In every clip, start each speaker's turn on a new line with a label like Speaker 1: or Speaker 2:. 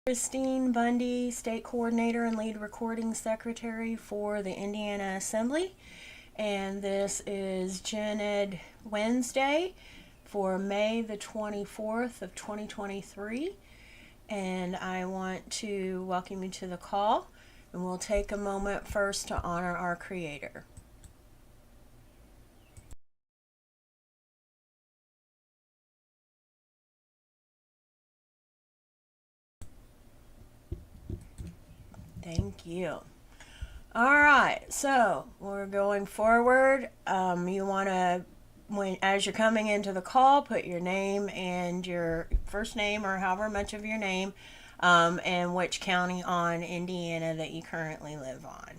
Speaker 1: Christine Bundy, State Coordinator and Lead Recording Secretary for the Indiana Assembly. And this is Gen Ed Wednesday for May the 24th of 2023. And I want to welcome you to the call. And we'll take a moment first to honor our Creator. Thank you. All right, so we're going forward. You want to, as you're coming into the call, put your name and your first name or however much of your name and which county on Indiana that you currently live on.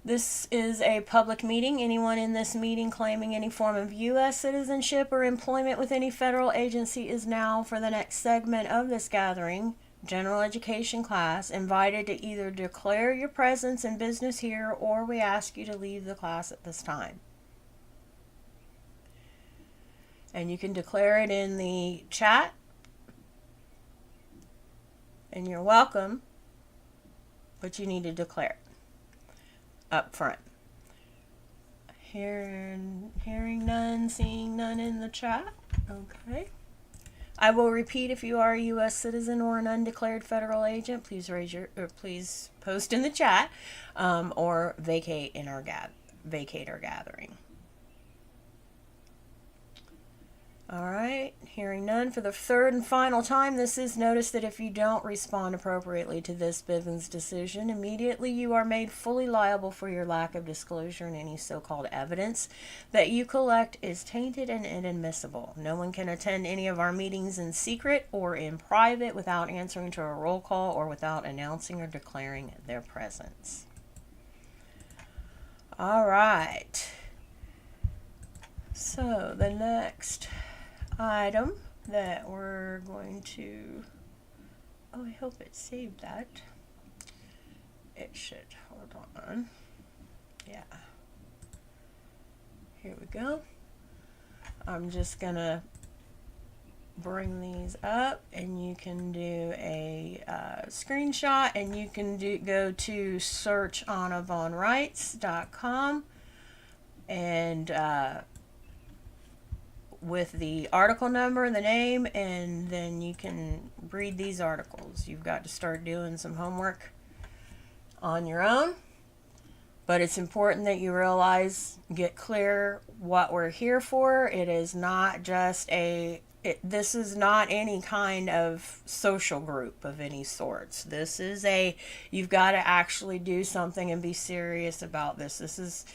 Speaker 1: This is a public meeting. Anyone in this meeting claiming any form of U.S. citizenship or employment with any federal agency is now, for the next segment of this gathering, general education class, invited to either declare your presence and business here, or we ask you to leave the class at this time. And you can declare it in the chat, and you're welcome, but you need to declare it up front. Hearing none, seeing none in the chat. Okay. I will repeat: if you are a U.S. citizen or an undeclared federal agent, please please post in the chat or vacate our gathering. All right, hearing none, for the third and final time, this is notice that if you don't respond appropriately to this Bivens decision, immediately you are made fully liable for your lack of disclosure, and any so-called evidence that you collect is tainted and inadmissible. No one can attend any of our meetings in secret or in private without answering to a roll call or without announcing or declaring their presence. All right. So the next item that we're going to, I hope it saved that. It should. Hold on. Yeah. Here we go. I'm just gonna bring these up, and you can do a screenshot, and you can go to searchannavonrights.com and with the article number and the name, and then you can read these articles. You've got to start doing some homework on your own, but it's important that you realize, get clear what we're here for. It is not just this is not any kind of social group of any sorts. This is you've got to actually do something and be serious about this. This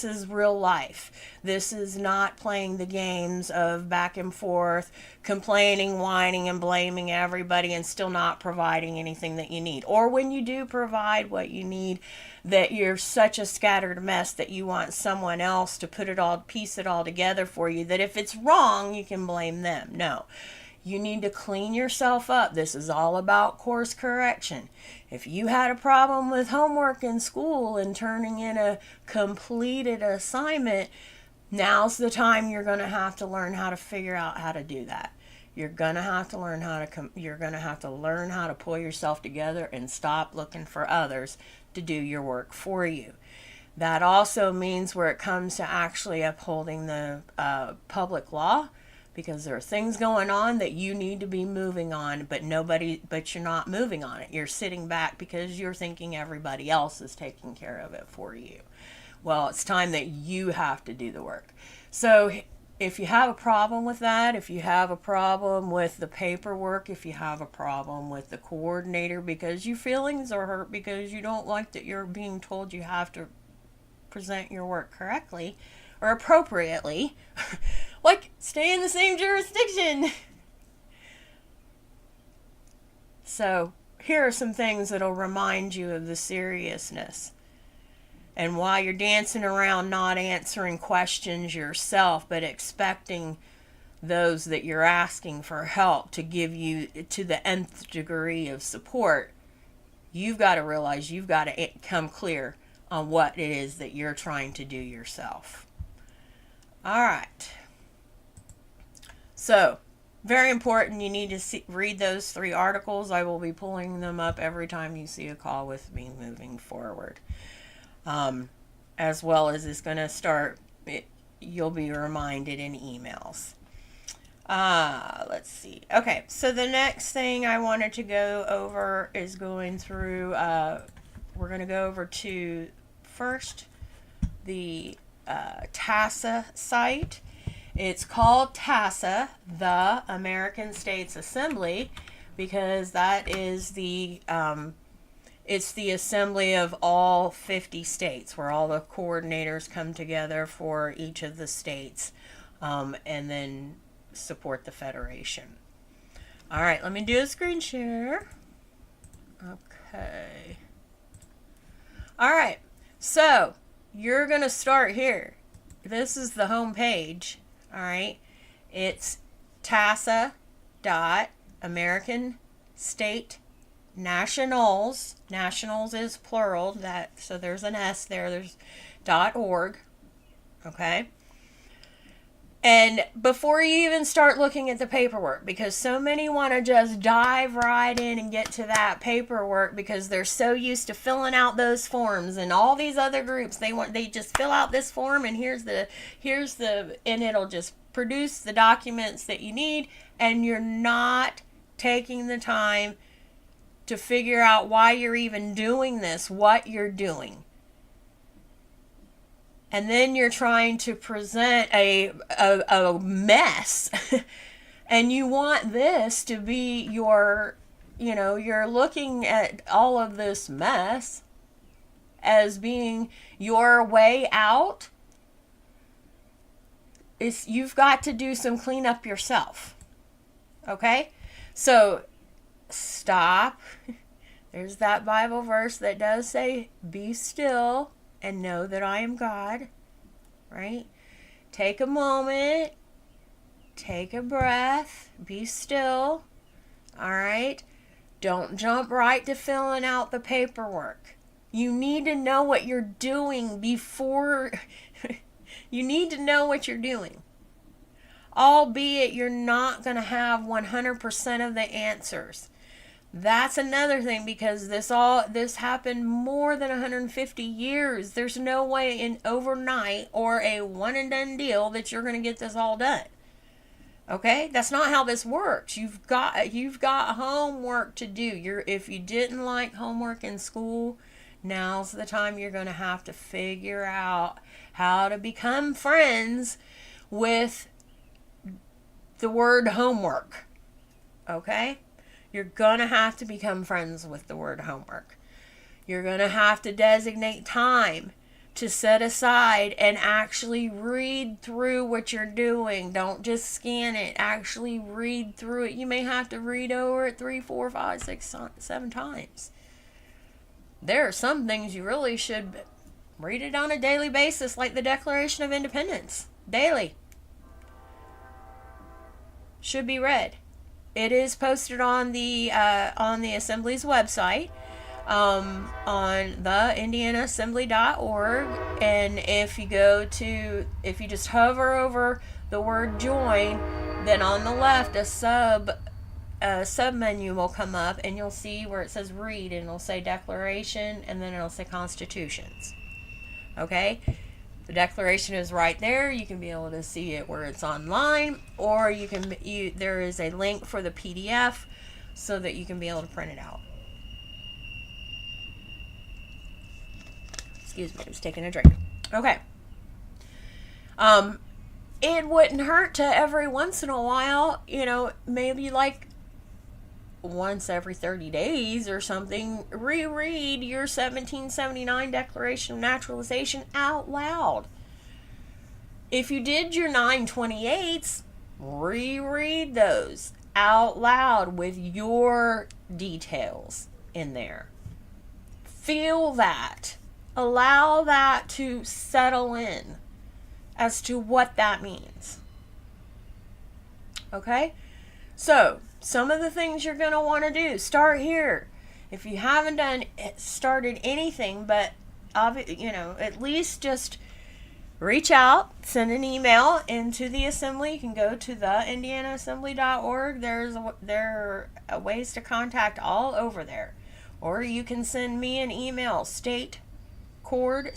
Speaker 1: is real life. This is not playing the games of back and forth, complaining, whining, and blaming everybody and still not providing anything that you need. Or when you do provide what you need, that you're such a scattered mess that you want someone else to piece it all together for you, that if it's wrong, you can blame them. No. You need to clean yourself up. This is all about course correction. If you had a problem with homework in school and turning in a completed assignment, now's the time you're going to have to learn how to figure out how to do that. You're going to have to learn how to pull yourself together and stop looking for others to do your work for you. That also means where it comes to actually upholding the public law, because there are things going on that you need to be moving on, but you're not moving on it. You're sitting back because you're thinking everybody else is taking care of it for you. Well, it's time that you have to do the work. So if you have a problem with that, if you have a problem with the paperwork, if you have a problem with the coordinator because your feelings are hurt because you don't like that you're being told you have to present your work correctly or appropriately, like, stay in the same jurisdiction. So here are some things that'll remind you of the seriousness and why you're dancing around not answering questions yourself, but expecting those that you're asking for help to give you to the nth degree of support. You've got to realize you've got to come clear on what it is that you're trying to do yourself. All right. So Very important. You need to read those 3 articles. I will be pulling them up every time you see a call with me moving forward. As well as it's going to start, you'll be reminded in emails. Let's see. Okay, so the next thing I wanted to go over is going through, we're going to go over to first the TASA site. It's called TASA, the American States Assembly, because that is it's the assembly of all 50 states, where all the coordinators come together for each of the states, and then support the federation. All right, let me do a screen share. Okay. All right, so you're going to start here. This is the home page. All right, it's TASA.American State Nationals. Nationals is plural, so there's an S there. There's .org. Okay. And before you even start looking at the paperwork, because so many want to just dive right in and get to that paperwork because they're so used to filling out those forms, and all these other groups, they just fill out this form and and it'll just produce the documents that you need, and you're not taking the time to figure out why you're even doing this, what you're doing. And then you're trying to present a mess. And you want this to be you're looking at all of this mess as being your way out. You've got to do some cleanup yourself. Okay? So, stop. There's that Bible verse that does say, be still and know that I am God, right? Take a moment, take a breath, be still, all right? Don't jump right to filling out the paperwork. You need to know what you're doing before, you need to know what you're doing. Albeit you're not going to have 100% of the answers. That's another thing, because this happened more than 150 years. There's no way in overnight or a one and done deal that you're going to get this all done. Okay? That's not how this works. You've got homework to do. If you didn't like homework in school, now's the time you're going to have to figure out how to become friends with the word homework. Okay? You're going to have to become friends with the word homework. You're going to have to designate time to set aside and actually read through what you're doing. Don't just scan it. Actually read through it. You may have to read over it 3, 4, 5, 6, 7 times. There are some things you really should read it on a daily basis, like the Declaration of Independence. Daily. Should be read. It is posted on the Assembly's website, on the indianaassembly.org, and if you just hover over the word join, then on the left a sub menu will come up, and you'll see where it says read, and it'll say Declaration, and then it'll say Constitutions. Okay? The Declaration is right there. You can be able to see it where it's online, or there is a link for the PDF so that you can be able to print it out. Excuse me, I was taking a drink. Okay. It wouldn't hurt to every once in a while, maybe like once every 30 days or something, reread your 1779 Declaration of Naturalization out loud. If you did your 928s, reread those out loud with your details in there. Feel that. Allow that to settle in as to what that means. Okay? So, some of the things you're going to want to do, start here. If you haven't started anything, but at least just reach out, send an email into the assembly. You can go to theindianaassembly.org. There are ways to contact all over there. Or you can send me an email, statecord, COORD,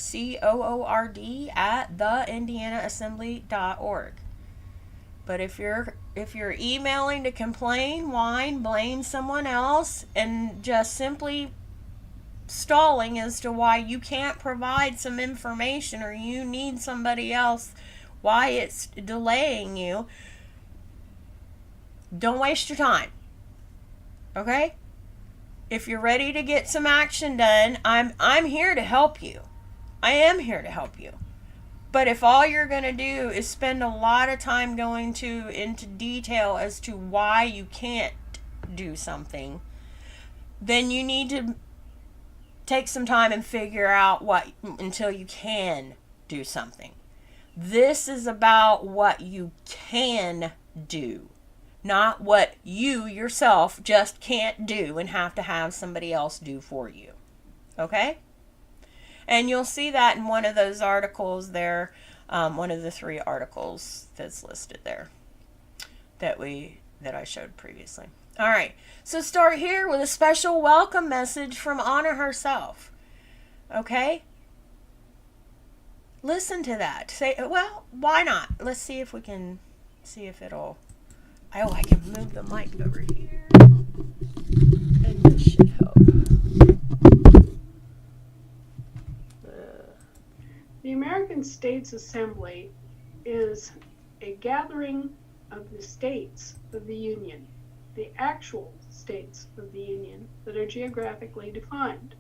Speaker 1: at theindianaassembly.org. But if you're emailing to complain, whine, blame someone else, and just simply stalling as to why you can't provide some information or you need somebody else, why it's delaying you, don't waste your time. Okay? If you're ready to get some action done, I'm here to help you. I am here to help you. But if all you're going to do is spend a lot of time going into detail as to why you can't do something, then you need to take some time and figure out what until you can do something. This is about what you can do, not what you yourself just can't do and have to have somebody else do for you. Okay? And you'll see that in one of those articles there, one of the 3 articles that's listed there that I showed previously. All right, so start here with a special welcome message from Anna herself. Okay? Listen to that. Say, well, why not? Let's see if we can see if it'll... Oh, I can move the mic over here. And this should help.
Speaker 2: The American States Assembly is a gathering of the states of the Union, the actual states of the Union that are geographically defined.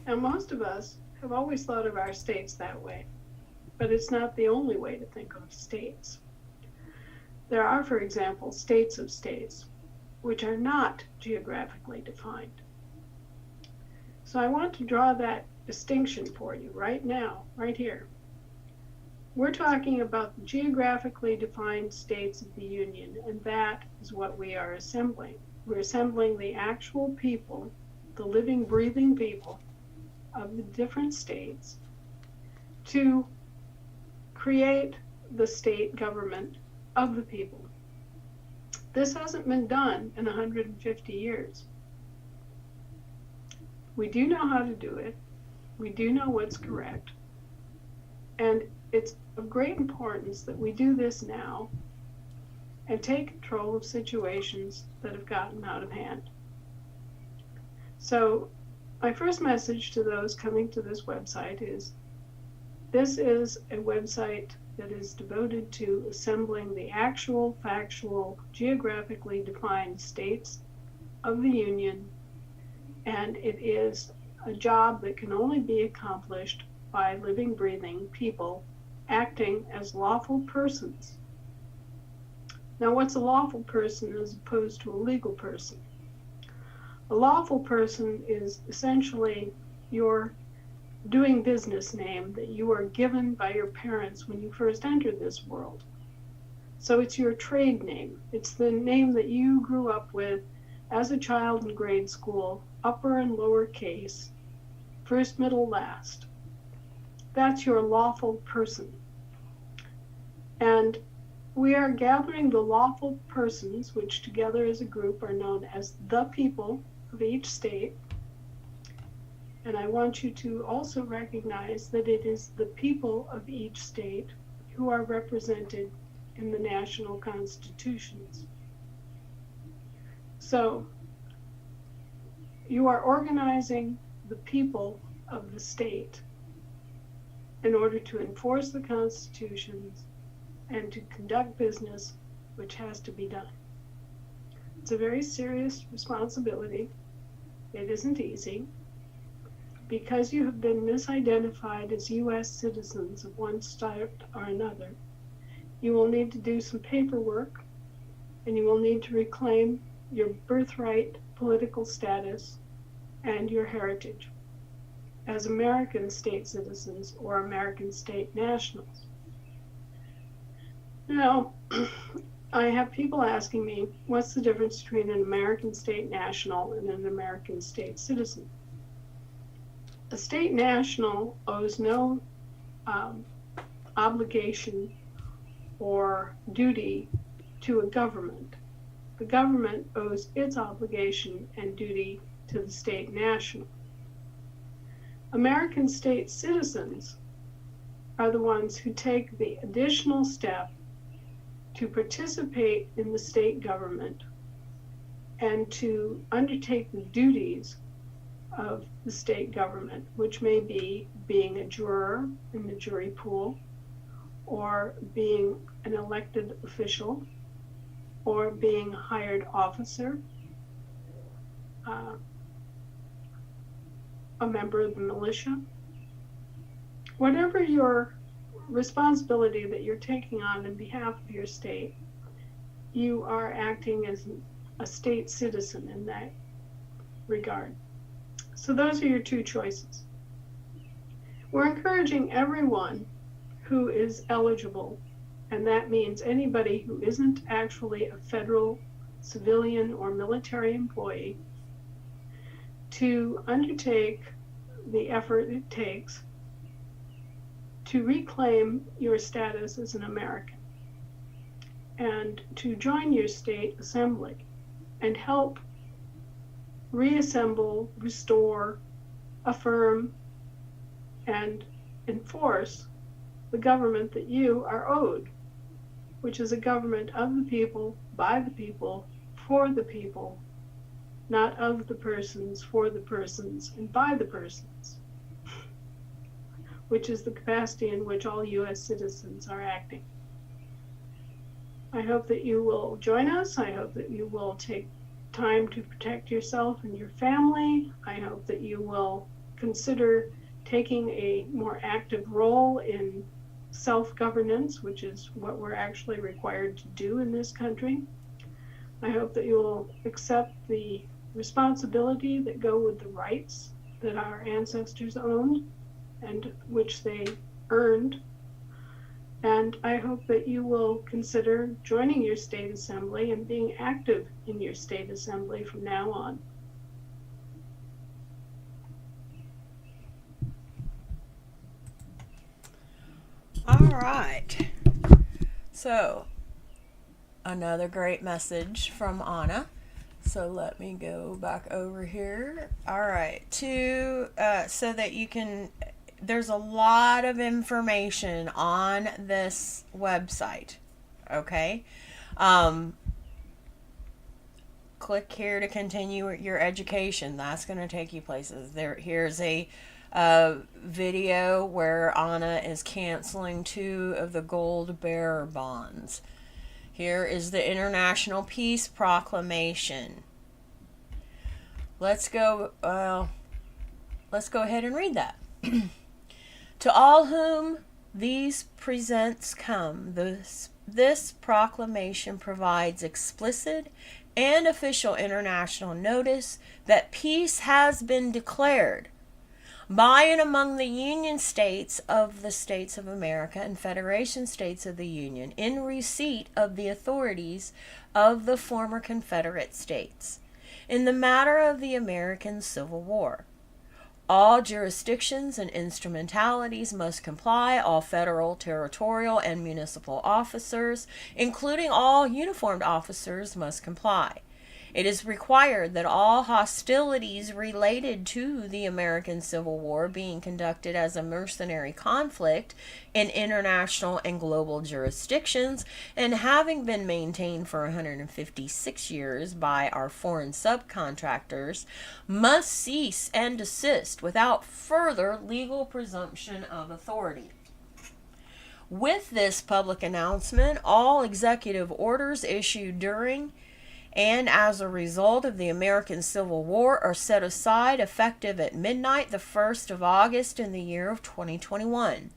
Speaker 2: Now, most of us have always thought of our states that way, but it's not the only way to think of states. There are, for example, states of states, which are not geographically defined. So I want to draw that distinction for you right now, right here. We're talking about the geographically defined states of the Union, and that is what we are assembling. We're assembling the actual people, the living, breathing people of the different states to create the state government of the people. This hasn't been done in 150 years. We do know how to do it. We do know what's correct. And it's of great importance that we do this now and take control of situations that have gotten out of hand. So my first message to those coming to this website is, this is a website that is devoted to assembling the actual, factual, geographically defined states of the Union, and it is a job that can only be accomplished by living, breathing people acting as lawful persons. Now, what's a lawful person as opposed to a legal person? A lawful person is essentially your doing business name that you are given by your parents when you first entered this world. So it's your trade name. It's the name that you grew up with as a child in grade school, upper and lower case, first, middle, last. That's your lawful person. And we are gathering the lawful persons, which together as a group are known as the people of each state. And I want you to also recognize that it is the people of each state who are represented in the national constitutions. So you are organizing the people of the state in order to enforce the constitutions and to conduct business, which has to be done. It's a very serious responsibility. It isn't easy. Because you have been misidentified as U.S. citizens of one state or another, you will need to do some paperwork, and you will need to reclaim your birthright political status and your heritage as American state citizens or American state nationals. Now, I have people asking me, what's the difference between an American state national and an American state citizen? A state national owes no obligation or duty to a government. The government owes its obligation and duty to the state national. American state citizens are the ones who take the additional step to participate in the state government and to undertake the duties of the state government, which may be being a juror in the jury pool, or being an elected official, or being a hired officer, a member of the militia. Whatever your responsibility that you're taking on behalf of your state, you are acting as a state citizen in that regard. So those are your two choices. We're encouraging everyone who is eligible, and that means anybody who isn't actually a federal, civilian, or military employee, to undertake the effort it takes to reclaim your status as an American and to join your state assembly and help reassemble, restore, affirm, and enforce the government that you are owed, which is a government of the people, by the people, for the people, not of the persons, for the persons, and by the persons, which is the capacity in which all U.S. citizens are acting. I hope that you will join us. I hope that you will take time to protect yourself and your family. I hope that you will consider taking a more active role in self-governance, which is what we're actually required to do in this country. I hope that you will accept the responsibility that go with the rights that our ancestors owned and which they earned. And I hope that you will consider joining your state assembly and being active in your state assembly from now on.
Speaker 1: All right. So, another great message from Anna. So let me go back over here. All right. So that you can, there's a lot of information on this website. Okay. Click here to continue your education. That's going to take you places. Here's a video where Anna is canceling 2 of the gold bearer bonds. Here is the International Peace Proclamation. Let's go ahead and read that. To all whom these presents come, this proclamation provides explicit and official international notice that peace has been declared by and among the Union States of the States of America and Federation States of the Union in receipt of the authorities of the former Confederate States in the matter of the American Civil War. All jurisdictions and instrumentalities must comply. All federal, territorial, and municipal officers, including all uniformed officers, must comply. It is required that all hostilities related to the American Civil War being conducted as a mercenary conflict in international and global jurisdictions and having been maintained for 156 years by our foreign subcontractors must cease and desist without further legal presumption of authority. With this public announcement, all executive orders issued during and as a result of the American Civil War are set aside effective at midnight the 1st of August in the year of 2021.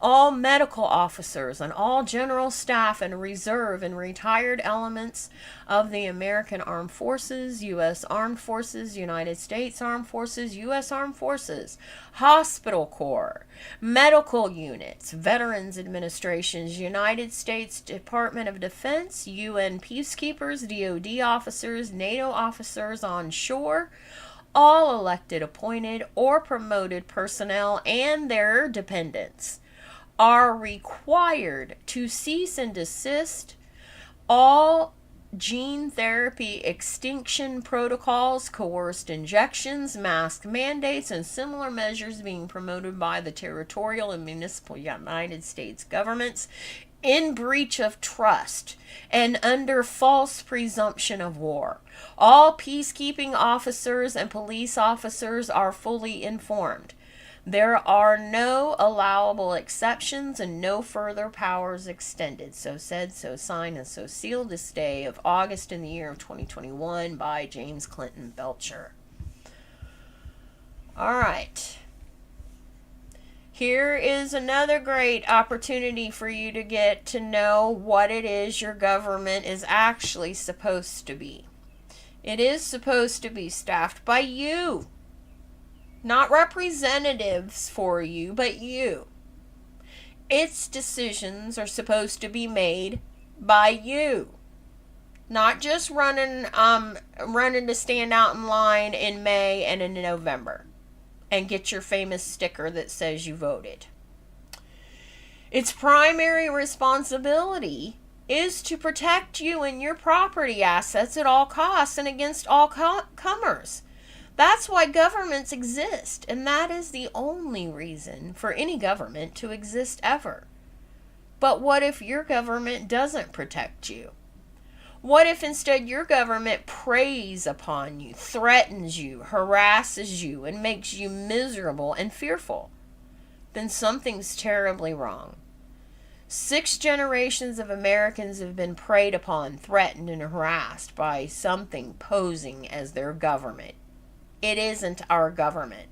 Speaker 1: All medical officers and all general staff and reserve and retired elements of the American Armed Forces, U.S. Armed Forces, United States Armed Forces, U.S. Armed Forces, Hospital Corps, medical units, Veterans Administrations, United States Department of Defense, UN peacekeepers, DoD officers, NATO officers on shore, all elected, appointed, or promoted personnel and their dependents, are required to cease and desist all gene therapy extinction protocols, coerced injections, mask mandates, and similar measures being promoted by the territorial and municipal United States governments in breach of trust and under false presumption of war. All peacekeeping officers and police officers are fully informed. There are no allowable exceptions and no further powers extended. So said, so signed, and so sealed this day of August in the year of 2021 by James Clinton Belcher. All right. Here is another great opportunity for you to get to know what it is your government is actually supposed to be. It is supposed to be staffed by you. Not representatives for you, but you. Its decisions are supposed to be made by you. Not just running to stand out in line in May and in November and get your famous sticker that says you voted. Its primary responsibility is to protect you and your property assets at all costs and against all comers. That's why governments exist, and that is the only reason for any government to exist ever. But what if your government doesn't protect you? What if instead your government preys upon you, threatens you, harasses you, and makes you miserable and fearful? Then something's terribly wrong. 6 generations of Americans have been preyed upon, threatened, and harassed by something posing as their government. It isn't our government.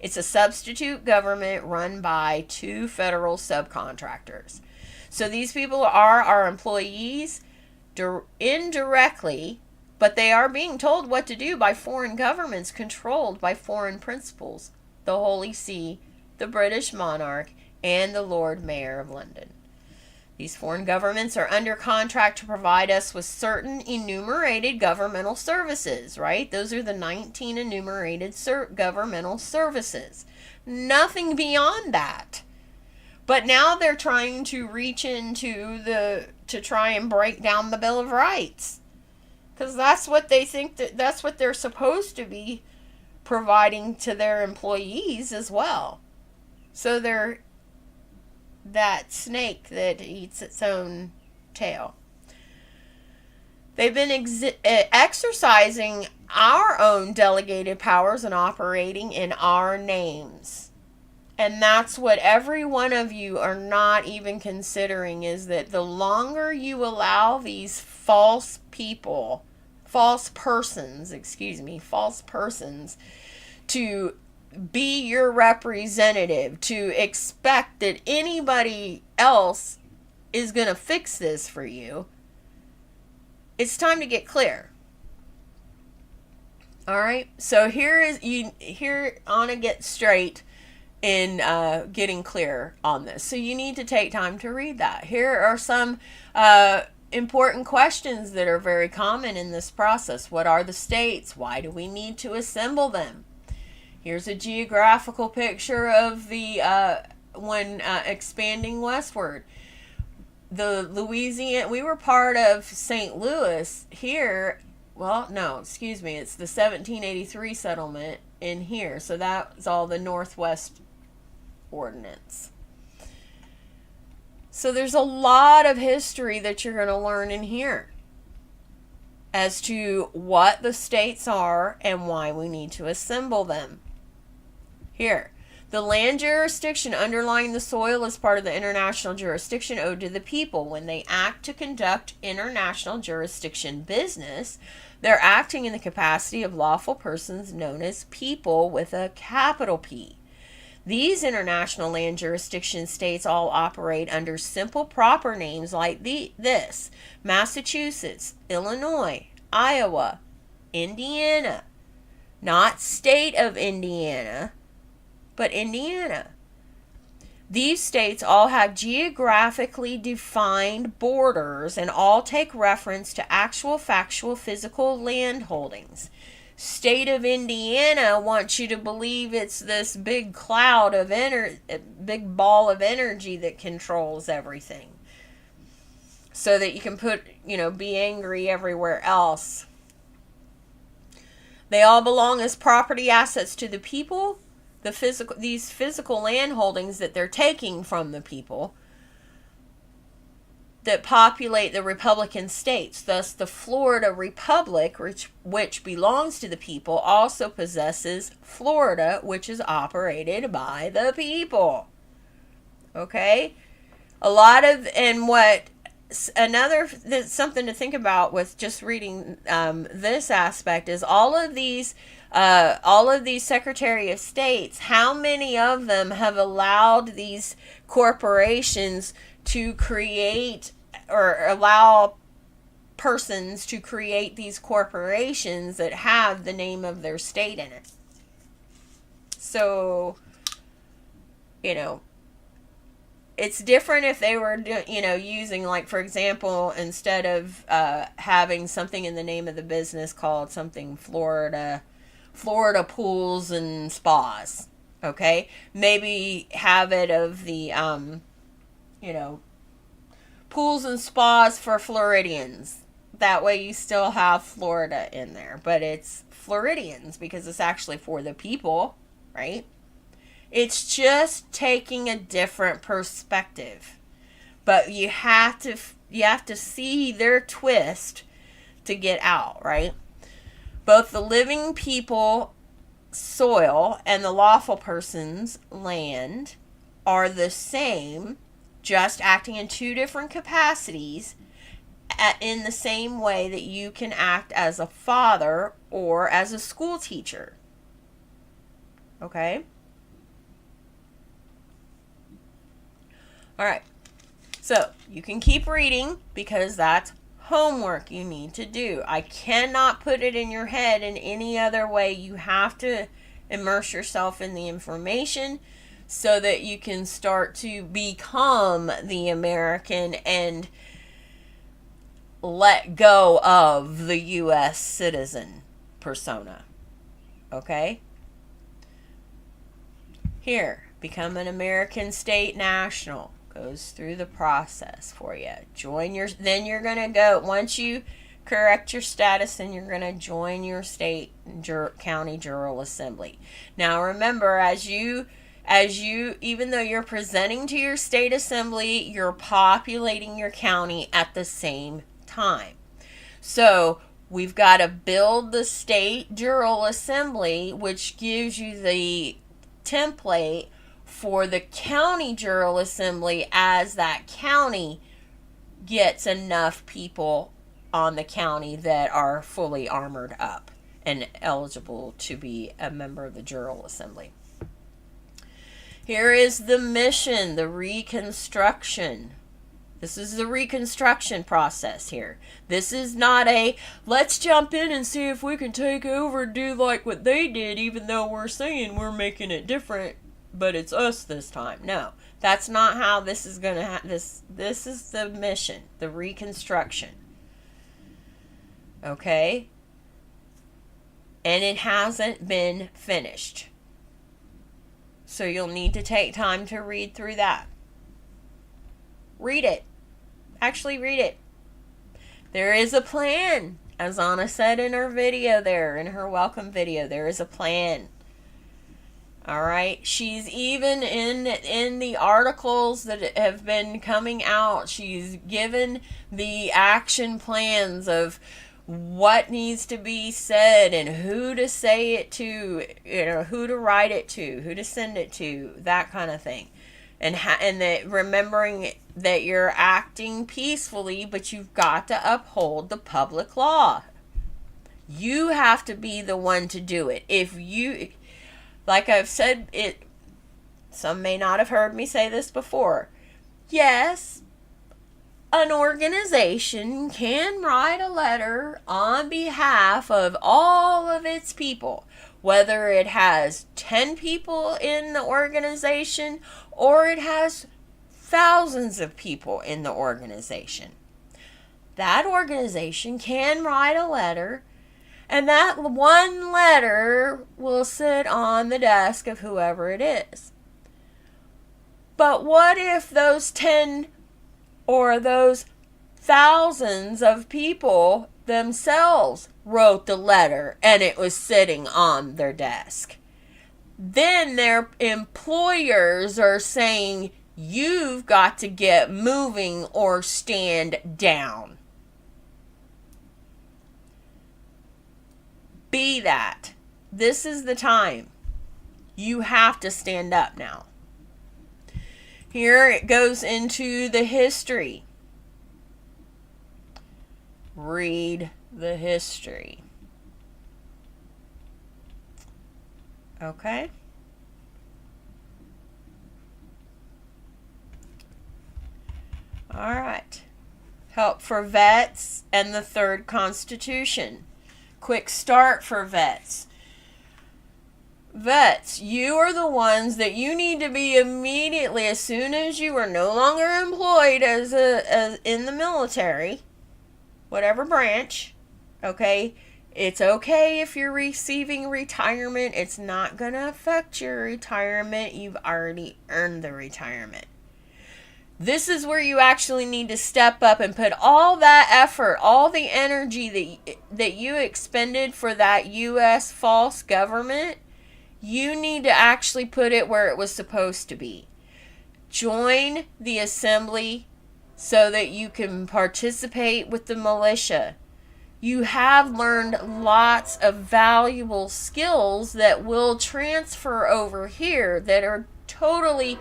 Speaker 1: It's a substitute government run by 2 federal subcontractors. So these people are our employees indirectly, but they are being told what to do by foreign governments controlled by foreign principles, the Holy See, the British monarch, and the Lord Mayor of London. These foreign governments are under contract to provide us with certain enumerated governmental services, right? Those are the 19 enumerated governmental services. Nothing beyond that. But now they're trying to reach into to try and break down the Bill of Rights. Because that's what they think, that's what they're supposed to be providing to their employees as well. So they're that snake that eats its own tail. They've been exercising our own delegated powers and operating in our names. And that's what every one of you are not even considering, is that the longer you allow these false persons to be your representative, to expect that anybody else is going to fix this for you, it's time to get clear. All right, so here on to get straight in getting clear on this. So you need to take time to read that. Here are some important questions that are very common in this process. What are the states? Why do we need to assemble them? Here's a geographical picture of the when expanding westward. The Louisiana, we were part of St. Louis here. Well, no, excuse me. It's the 1783 settlement in here. So that's all the Northwest Ordinance. So there's a lot of history that you're going to learn in here as to what the states are and why we need to assemble them. Here, the land jurisdiction underlying the soil is part of the international jurisdiction owed to the people. When they act to conduct international jurisdiction business, they're acting in the capacity of lawful persons known as people with a capital P. These international land jurisdiction states all operate under simple proper names like this: Massachusetts, Illinois, Iowa, Indiana. Not state of Indiana, but Indiana. These states all have geographically defined borders and all take reference to actual, factual, physical land holdings. state of Indiana wants you to believe it's this big cloud of big ball of energy that controls everything. So that you can be angry everywhere else. They all belong as property assets to the people. These physical land holdings that they're taking from the people that populate the Republican states. Thus, the Florida Republic, which belongs to the people, also possesses Florida, which is operated by the people. Okay? Something to think about with just reading this aspect is all of these Secretary of States, how many of them have allowed these corporations to create, or allow persons to create these corporations that have the name of their state in it? So, it's different if they were, using, like, for example, instead of having something in the name of the business called something Florida Pools and Spas, okay? Maybe have it of the, pools and spas for Floridians. That way you still have Florida in there, but it's Floridians because it's actually for the people, right? It's just taking a different perspective. But you have to see their twist to get out, right? Both the living people soil and the lawful person's land are the same, just acting in two different capacities, in the same way that you can act as a father or as a school teacher. Okay? All right. So, you can keep reading because that's homework you need to do. I cannot put it in your head in any other way. You have to immerse yourself in the information so that you can start to become the American and let go of the U.S. citizen persona. Okay? Here, become an American state national. Goes through the process for you. Then you're going to go, once you correct your status, then you're going to join your state county general assembly. Now remember, as you, even though you're presenting to your state assembly, you're populating your county at the same time. So we've got to build the state general assembly, which gives you the template for the county general assembly as that county gets enough people on the county that are fully armored up and eligible to be a member of the general assembly. Here is the mission, the reconstruction. This is the reconstruction process here. This is not a, let's jump in and see if we can take over and do like what they did, even though we're saying we're making it different, but it's us this time. No, that's not how this is going to happen. This is the mission, the reconstruction. Okay? And it hasn't been finished. So you'll need to take time to read through that. Read it. Actually read it. There is a plan. As Anna said in her video there, in her welcome video, there is a plan. Alright, she's even in the articles that have been coming out, she's given the action plans of what needs to be said and who to say it to, who to write it to, who to send it to, that kind of thing. And that remembering that you're acting peacefully, but you've got to uphold the public law. You have to be the one to do it. If you... Like I've said, some may not have heard me say this before. Yes, an organization can write a letter on behalf of all of its people, whether it has 10 people in the organization or it has thousands of people in the organization. That organization can write a letter And that one letter will sit on the desk of whoever it is. But what if those 10 or those thousands of people themselves wrote the letter and it was sitting on their desk? Then their employers are saying, you've got to get moving or stand down. Be that. This is the time. You have to stand up now. Here it goes into the history. Read the history. Okay? All right. Help for vets and the third Constitution. Quick start for vets. Vets, you are the ones that you need to be immediately, as soon as you are no longer employed as in the military, whatever branch, okay? It's okay if you're receiving retirement. It's not going to affect your retirement. You've already earned the retirement. This is where you actually need to step up and put all that effort, all the energy that you expended for that U.S. false government. You need to actually put it where it was supposed to be. Join the assembly so that you can participate with the militia. You have learned lots of valuable skills that will transfer over here that are totally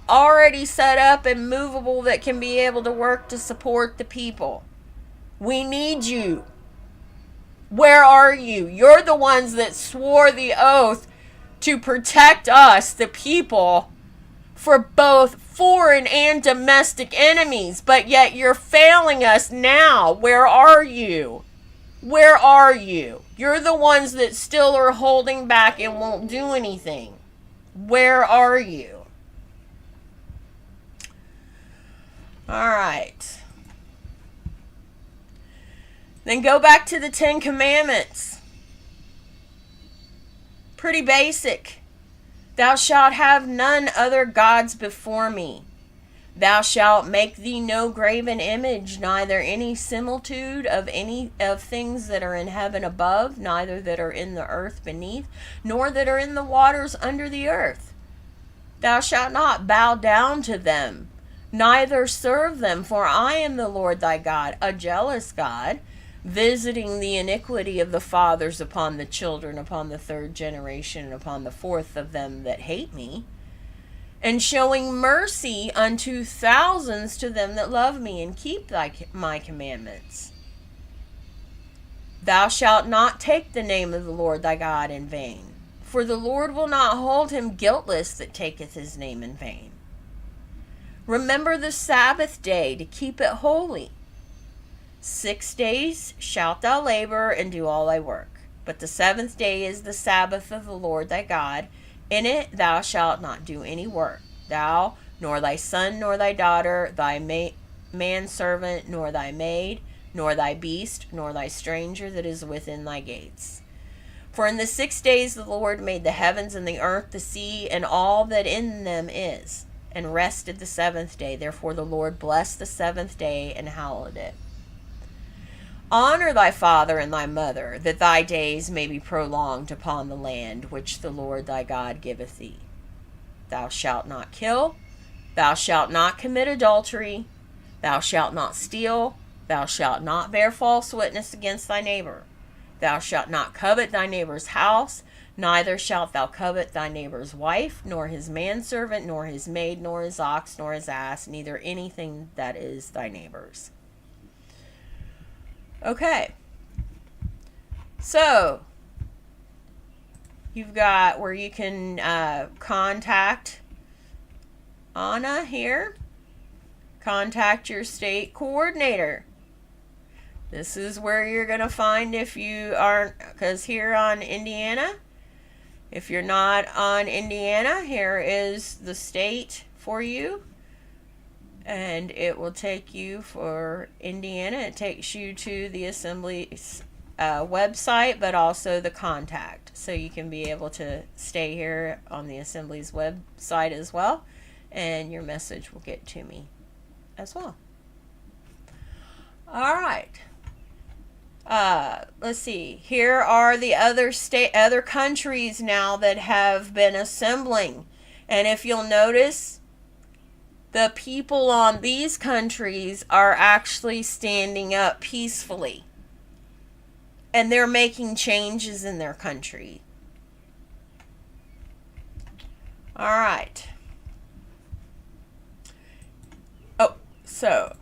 Speaker 1: already set up and movable, that can be able to work to support the people. We need you. Where are you? You're the ones that swore the oath to protect us, the people, for both foreign and domestic enemies, but yet you're failing us now. Where are you? Where are you? You're the ones that still are holding back and won't do anything. Where are you? All right. Then go back to the 10 Commandments. Pretty basic. Thou shalt have none other gods before me. Thou shalt make thee no graven image, neither any similitude of any of things that are in heaven above, neither that are in the earth beneath, nor that are in the waters under the earth. Thou shalt not bow down to them, neither serve them, for I am the Lord thy God, a jealous God, visiting the iniquity of the fathers upon the children, upon the third generation, and upon the fourth of them that hate me, and showing mercy unto thousands to them that love me and keep my commandments. Thou shalt not take the name of the Lord thy God in vain, for the Lord will not hold him guiltless that taketh his name in vain. Remember the Sabbath day to keep it holy. 6 days shalt thou labor and do all thy work. But the seventh day is the Sabbath of the Lord thy God. In it thou shalt not do any work, thou, nor thy son, nor thy daughter, thy manservant, nor thy maid, nor thy beast, nor thy stranger that is within thy gates. For in the 6 days the Lord made the heavens and the earth, the sea, and all that in them is, and rested the seventh day. Therefore the Lord blessed the seventh day and hallowed it. Honor thy father and thy mother, that thy days may be prolonged upon the land which the Lord thy God giveth thee. Thou shalt not kill, thou shalt not commit adultery, thou shalt not steal, thou shalt not bear false witness against thy neighbor. Thou shalt not covet thy neighbor's house, neither shalt thou covet thy neighbor's wife, nor his manservant, nor his maid, nor his ox, nor his ass, neither anything that is thy neighbor's. Okay, so you've got where you can contact Anna here, contact your state coordinator. This is where you're going to find if you aren't, because here on Indiana, if you're not on Indiana, here is the state for you. And it will take you for Indiana. It takes you to the assembly website, but also the contact. So you can be able to stay here on the Assembly's website as well, and your message will get to me as well. All right. Let's see. Here are the other countries now that have been assembling. And if you'll notice, the people on these countries are actually standing up peacefully. And they're making changes in their country. All right. Oh, so,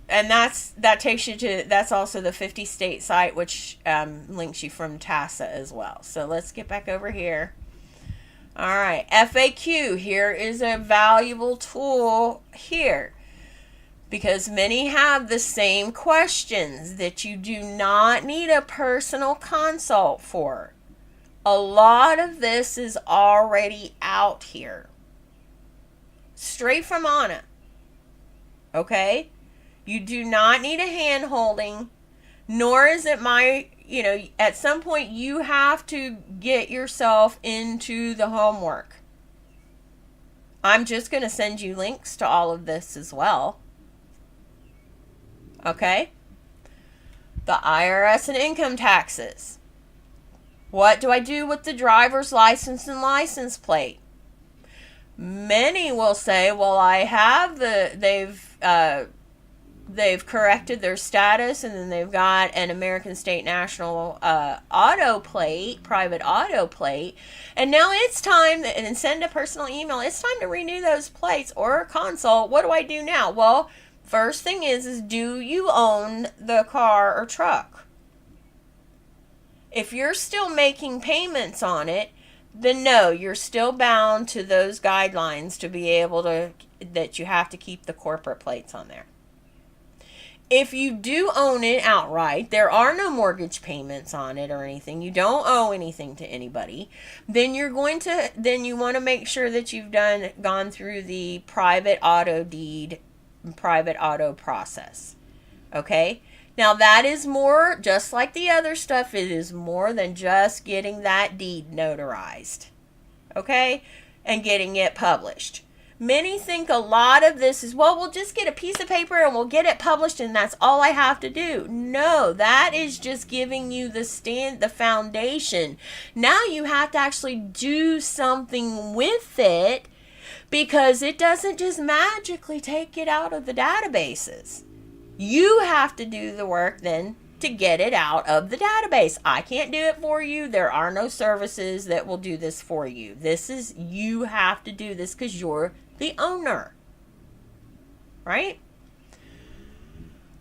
Speaker 1: and that takes you to, that's also the 50 state site, which links you from TASA as well. So let's get back over here. All right, FAQ. Here is a valuable tool here, because many have the same questions that you do not need a personal consult for. A lot of this is already out here, straight from Anna. Okay? You do not need a hand holding, nor is it at some point you have to get yourself into the homework. I'm just going to send you links to all of this as well. Okay? The IRS and income taxes. What do I do with the driver's license and license plate? Many will say, well, I have they've corrected their status, and then they've got an American State National auto plate, private auto plate, and now it's time, and send a personal email, it's time to renew those plates or a consult. What do I do now? Well, first thing is do you own the car or truck? If you're still making payments on it, then no, you're still bound to those guidelines to be able to, that you have to keep the corporate plates on there. If you do own it outright, there are no mortgage payments on it or anything, you don't owe anything to anybody, then you want to make sure that you've gone through the private auto deed, private auto process. Okay? Now that is more, just like the other stuff, it is more than just getting that deed notarized. Okay? And getting it published. Many think a lot of this is, well, we'll just get a piece of paper and we'll get it published and that's all I have to do. No, that is just giving you the foundation. Now you have to actually do something with it, because it doesn't just magically take it out of the databases. You have to do the work then to get it out of the database. I can't do it for you. There are no services that will do this for you. You have to do this because you're the owner. Right?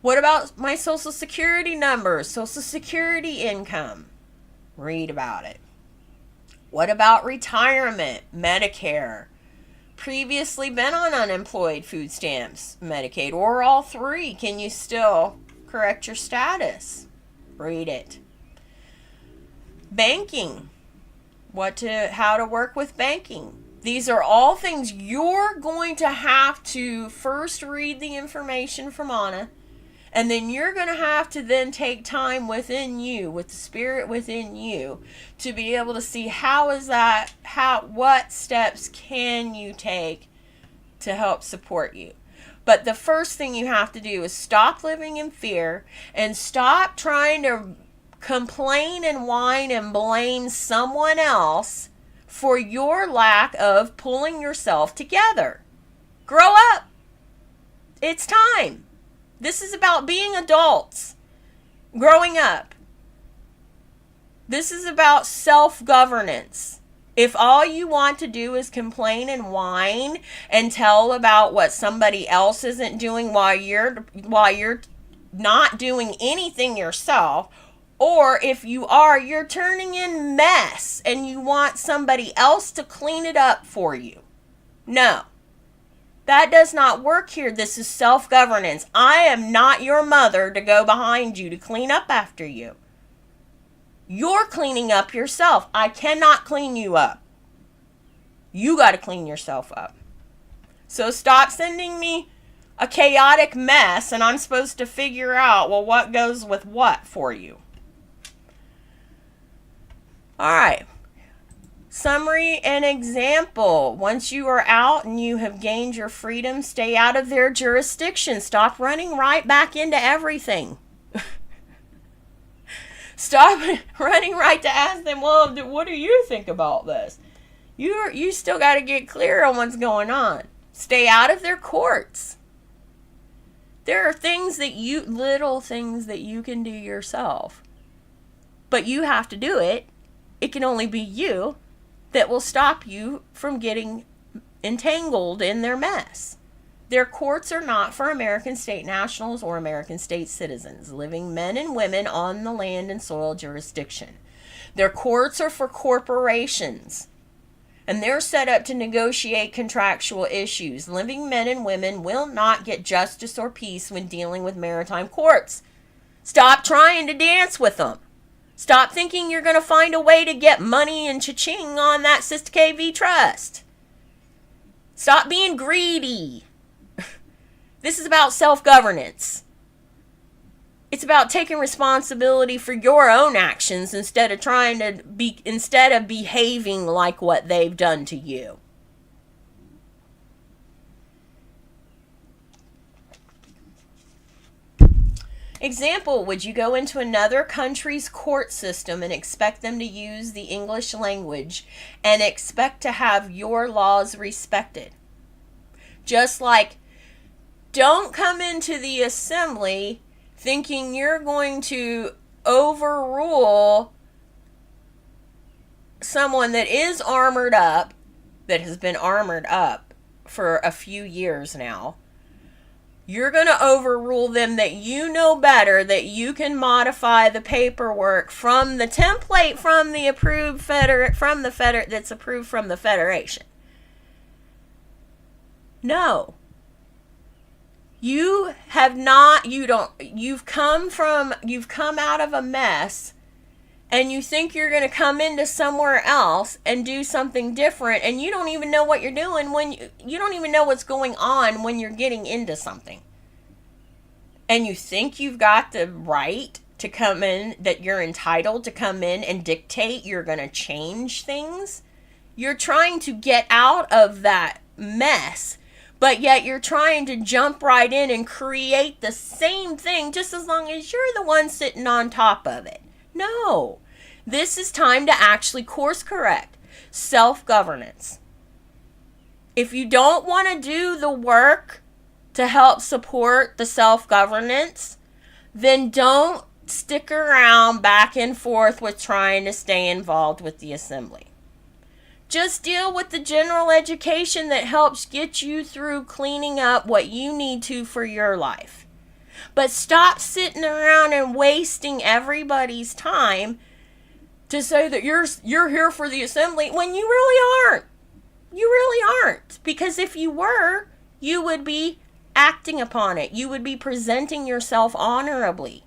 Speaker 1: What about my Social Security number, Social Security income? Read about it. What about retirement, Medicare? Previously been on unemployed, food stamps, Medicaid, or all three? Can you still correct your status? Read it. Banking. How to work with banking. These are all things you're going to have to first read the information from Anna, and then you're going to have to then take time within you, with the spirit within you, to be able to see what steps can you take to help support you. But the first thing you have to do is stop living in fear and stop trying to complain and whine and blame someone else for your lack of pulling yourself together. Grow up. It's time. This is about being adults, growing up. This is about self-governance. If all you want to do is complain and whine and tell about what somebody else isn't doing while you're not doing anything yourself, or if you are, you're turning in mess and you want somebody else to clean it up for you. No. That does not work here. This is self-governance. I am not your mother to go behind you to clean up after you. You're cleaning up yourself. I cannot clean you up. You got to clean yourself up. So stop sending me a chaotic mess and I'm supposed to figure out, well, what goes with what for you. All right. Summary and example. Once you are out and you have gained your freedom, stay out of their jurisdiction. Stop running right back into everything. Stop running right to ask them, well, what do you think about this? You still got to get clear on what's going on. Stay out of their courts. There are little things that you can do yourself. But you have to do it. It can only be you that will stop you from getting entangled in their mess. Their courts are not for American state nationals or American state citizens, living men and women on the land and soil jurisdiction. Their courts are for corporations, and they're set up to negotiate contractual issues. Living men and women will not get justice or peace when dealing with maritime courts. Stop trying to dance with them. Stop thinking you're going to find a way to get money and cha-ching on that Sister KV trust. Stop being greedy. This is about self-governance. It's about taking responsibility for your own actions instead of behaving like what they've done to you. Example, would you go into another country's court system and expect them to use the English language and expect to have your laws respected? Just like, don't come into the assembly thinking you're going to overrule someone that is armored up, that has been armored up for a few years now. You're going to overrule them that you know better, that you can modify the paperwork from the template from the approved that's approved from the Federation. No. You've come out of a mess, and you think you're going to come into somewhere else and do something different, and you don't even know what you're doing when you don't even know what's going on when you're getting into something. And you think you've got the right to come in, that you're entitled to come in and dictate you're going to change things. You're trying to get out of that mess, but yet you're trying to jump right in and create the same thing just as long as you're the one sitting on top of it. No. This is time to actually course correct. Self-governance. If you don't want to do the work to help support the self-governance, then don't stick around back and forth with trying to stay involved with the assembly. Just deal with the general education that helps get you through cleaning up what you need to for your life. But stop sitting around and wasting everybody's time to say that you're here for the assembly when you really aren't. You really aren't. Because if you were, you would be acting upon it. You would be presenting yourself honorably.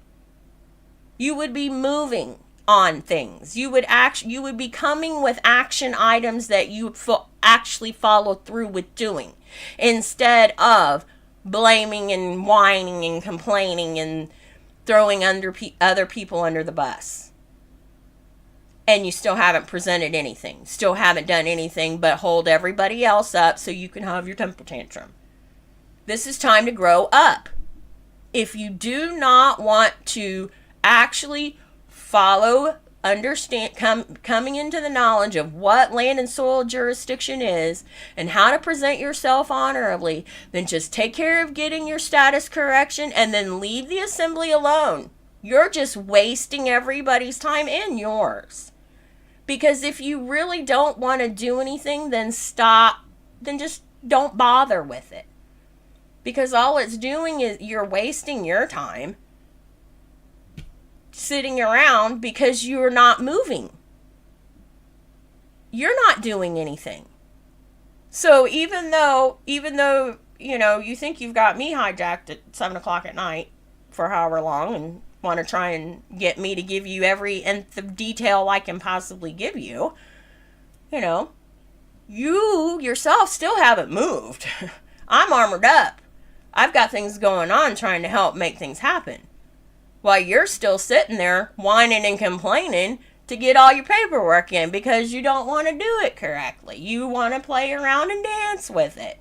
Speaker 1: You would be moving on things. You would be coming with action items that you actually follow through with doing, instead of blaming and whining and complaining and throwing other people under the bus. And you still haven't presented anything, still haven't done anything but hold everybody else up so you can have your temper tantrum. This is time to grow up. If you do not want to actually follow, understand, coming into the knowledge of what land and soil jurisdiction is and how to present yourself honorably, then just take care of getting your status correction and then leave the assembly alone. You're just wasting everybody's time and yours. Because if you really don't want to do anything, then stop. Then just don't bother with it. Because all it's doing is you're wasting your time sitting around because you're not moving. You're not doing anything. So even though, you think you've got me hijacked at 7 o'clock at night for however long and want to try and get me to give you every nth of detail I can possibly give you, you yourself still haven't moved. I'm armored up. I've got things going on trying to help make things happen. While you're still sitting there whining and complaining to get all your paperwork in because you don't want to do it correctly. You want to play around and dance with it.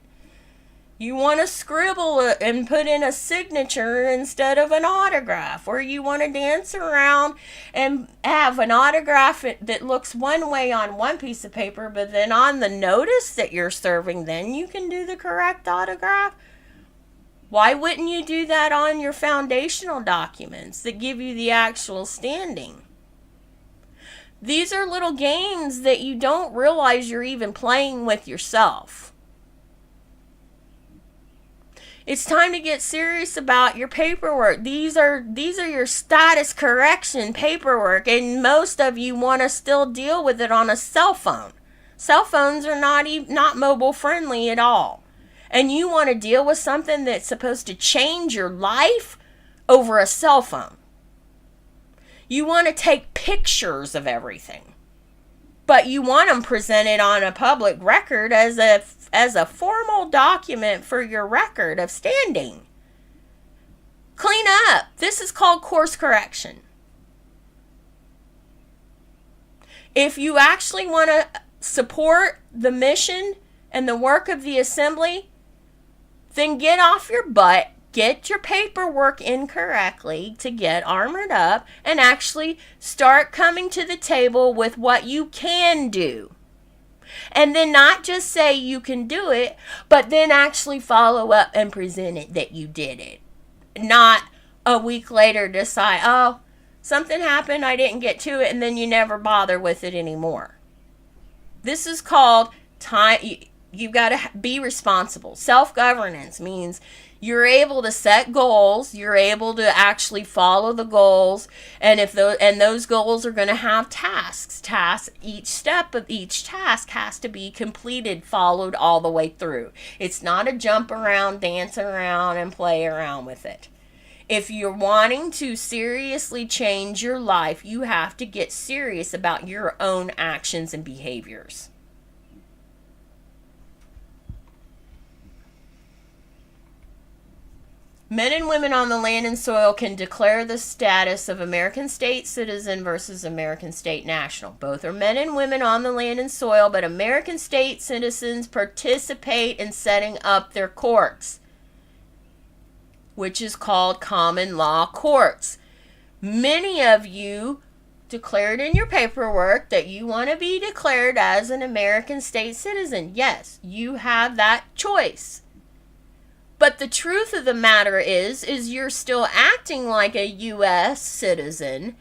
Speaker 1: You want to scribble it and put in a signature instead of an autograph, or you want to dance around and have an autograph that looks one way on one piece of paper, but then on the notice that you're serving, then you can do the correct autograph. Why wouldn't you do that on your foundational documents that give you the actual standing? These are little games that you don't realize you're even playing with yourself. It's time to get serious about your paperwork. These are your status correction paperwork, and most of you want to still deal with it on a cell phone. Cell phones are not mobile friendly at all. And you want to deal with something that's supposed to change your life over a cell phone. You want to take pictures of everything, but you want them presented on a public record as a formal document for your record of standing. Clean up. This is called course correction. If you actually want to support the mission and the work of the assembly, then get off your butt, get your paperwork in correctly to get armored up, and actually start coming to the table with what you can do. And then not just say you can do it, but then actually follow up and present it that you did it. Not a week later decide, oh, something happened, I didn't get to it, and then you never bother with it anymore. This is called time. You've got to be responsible. Self-governance means you're able to set goals, you're able to actually follow the goals, and those goals are going to have tasks. Each step of each task has to be completed, followed all the way through. It's not a jump around, dance around, and play around with it. If you're wanting to seriously change your life, you have to get serious about your own actions and behaviors. Men and women on the land and soil can declare the status of American state citizen versus American state national. Both are men and women on the land and soil, but American state citizens participate in setting up their courts, which is called common law courts. Many of you declared in your paperwork that you want to be declared as an American state citizen. Yes, you have that choice. But the truth of the matter is you're still acting like a U.S. citizen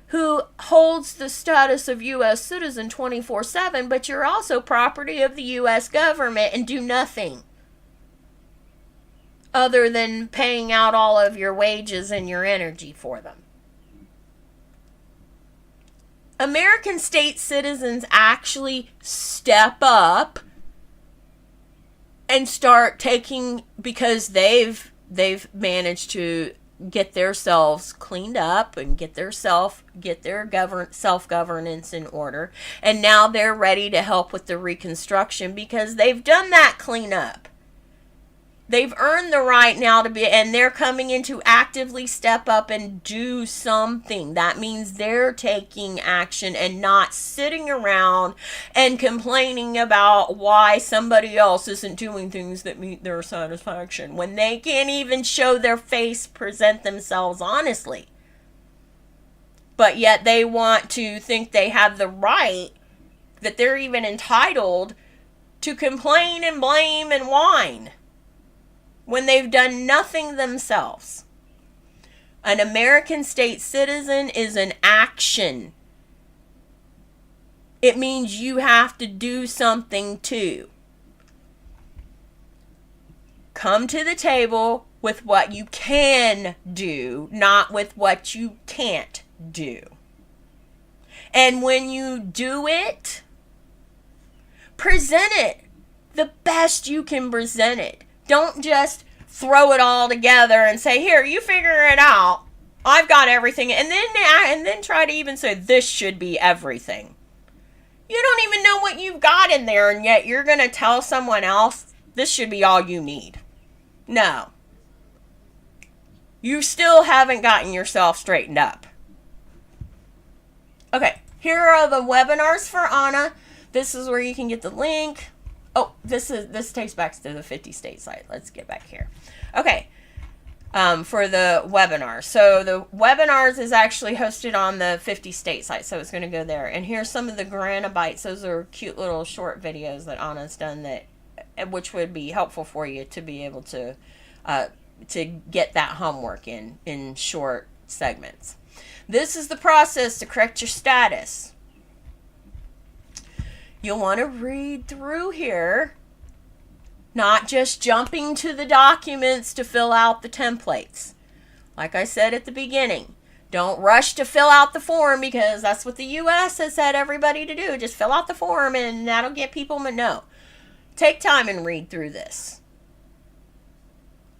Speaker 1: who holds the status of U.S. citizen 24/7, but you're also property of the U.S. government and do nothing other than paying out all of your wages and your energy for them. American state citizens actually step up and start taking, because they've managed to get themselves cleaned up and get their self-governance in order, and now they're ready to help with the reconstruction because they've done that cleanup. They've earned the right now to be, and they're coming in to actively step up and do something. That means they're taking action and not sitting around and complaining about why somebody else isn't doing things that meet their satisfaction when they can't even show their face, present themselves honestly. But yet they want to think they have the right, that they're even entitled to complain and blame and whine when they've done nothing themselves. An American state citizen is an action. It means you have to do something too. Come to the table with what you can do, not with what you can't do. And when you do it, present it the best you can present it. Don't just throw it all together and say, here, you figure it out. I've got everything. And then try to even say, this should be everything. You don't even know what you've got in there, and yet you're going to tell someone else, this should be all you need. No. You still haven't gotten yourself straightened up. Okay, Here are the webinars for Anna. This is where you can get the link. Oh, this takes back to the 50 state site. Let's get back here. Okay. For the webinar. So the webinars is actually hosted on the 50 state site. So it's going to go there. And here's some of the granabites. Those are cute little short videos that Anna's done which would be helpful for you to be able to get that homework in short segments. This is the process to correct your status. You'll want to read through here, not just jumping to the documents to fill out the templates. Like I said at the beginning, don't rush to fill out the form because that's what the U.S. has said everybody to do. Just fill out the form and that'll get people to know. Take time and read through this.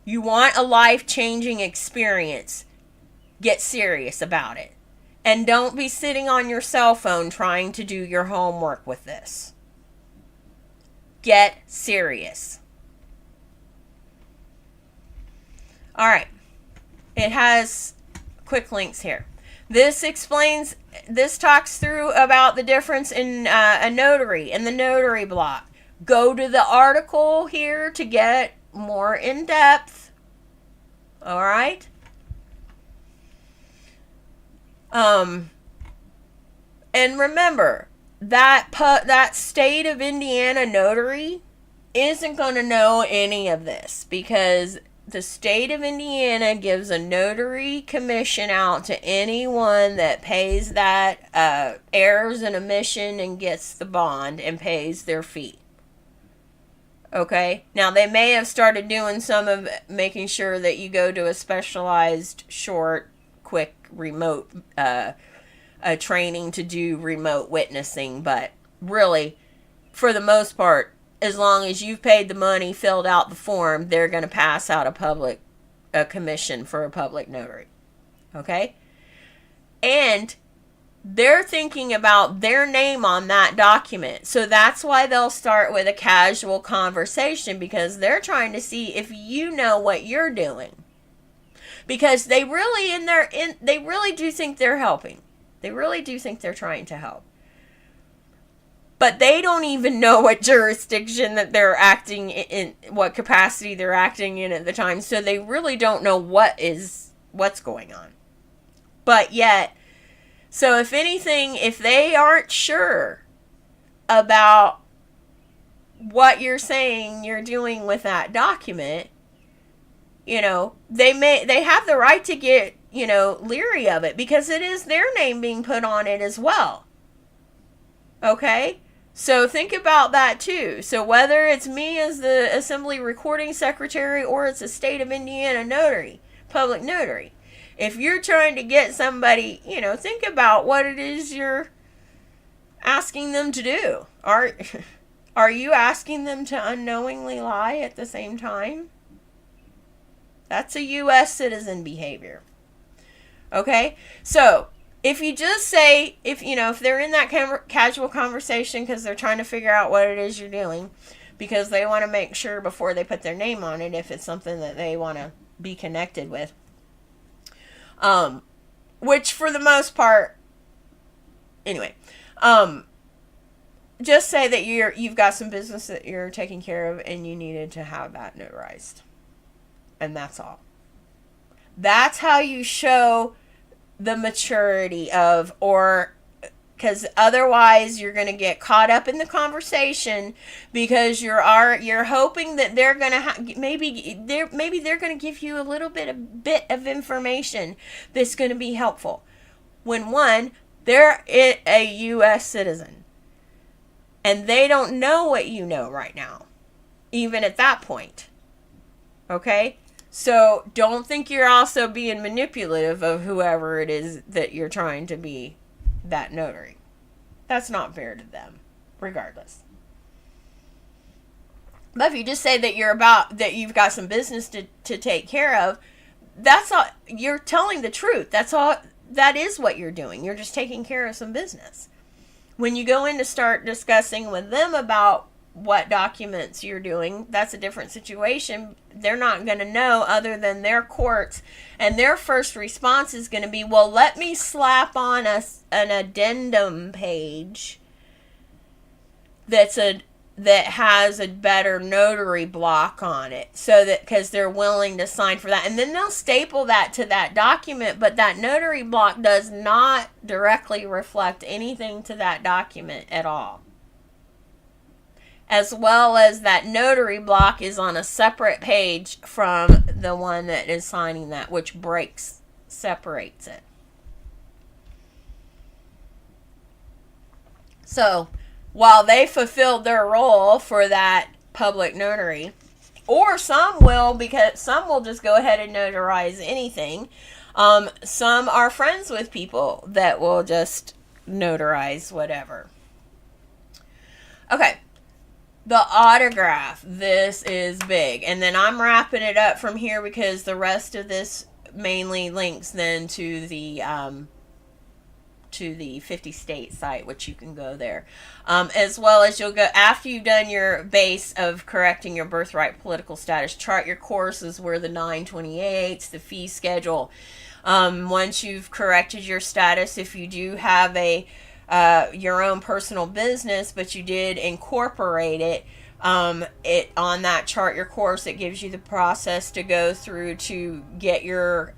Speaker 1: You want a life-changing experience. Get serious about it. And don't be sitting on your cell phone trying to do your homework with this. Get serious. All right. It has quick links here. This talks through about the difference in a notary and the notary block. Go to the article here to get more in depth. All right. And remember that state of Indiana notary isn't going to know any of this because the state of Indiana gives a notary commission out to anyone that pays that errors and omission and gets the bond and pays their fee. Okay, now they may have started doing some of making sure that you go to a specialized, short, quick, remote training to do remote witnessing, but really, for the most part, as long as you've paid the money, filled out the form, they're going to pass out a commission for a public notary. Okay, and they're thinking about their name on that document. So that's why they'll start with a casual conversation because they're trying to see if you know what you're doing. Because they really they really do think they're helping. They really do think they're trying to help. But they don't even know what jurisdiction that they're acting in, what capacity they're acting in at the time. So they really don't know what's going on. But yet, so if anything, if they aren't sure about what you're saying you're doing with that document, they have the right to get, leery of it because it is their name being put on it as well. Okay? So think about that too. So whether it's me as the Assembly Recording Secretary or it's a state of Indiana notary, public notary, if you're trying to get somebody, think about what it is you're asking them to do. Are you asking them to unknowingly lie at the same time? That's a U.S. citizen behavior. Okay? So, if you just say, if they're in that casual conversation because they're trying to figure out what it is you're doing, because they want to make sure before they put their name on it if it's something that they want to be connected with. Which for the most part, anyway, just say that you've got some business that you're taking care of and you needed to have that notarized. And that's all. That's how you show the maturity because otherwise you're going to get caught up in the conversation because you're hoping that they're going to maybe they're going to give you a little bit of information that's going to be helpful. When they're a U.S. citizen and they don't know what you know right now, even at that point. Okay? So don't think you're also being manipulative of whoever it is that you're trying to be that notary. That's not fair to them, regardless. But if you just say that you've got some business to take care of, that's all. You're telling the truth. That's all. That is what you're doing. You're just taking care of some business. When you go in to start discussing with them about what documents you're doing, that's a different situation. They're not going to know other than their courts, and their first response is going to be, well, let me slap on an addendum page that has a better notary block on it, so that, because they're willing to sign for that, and then they'll staple that to that document, but that notary block does not directly reflect anything to that document at all. As well as that notary block is on a separate page from the one that is signing that, which separates it. So, while they fulfilled their role for that public notary, or some will, because some will just go ahead and notarize anything. Some are friends with people that will just notarize whatever. Okay. The autograph. This is big. And then I'm wrapping it up from here because the rest of this mainly links then to the 50 state site, which you can go there. As well as you'll go, after you've done your base of correcting your birthright political status, chart your courses where the 928s, the fee schedule. Once you've corrected your status, if you do have your own personal business, but you did incorporate it, on that chart your course, it gives you the process to go through to get your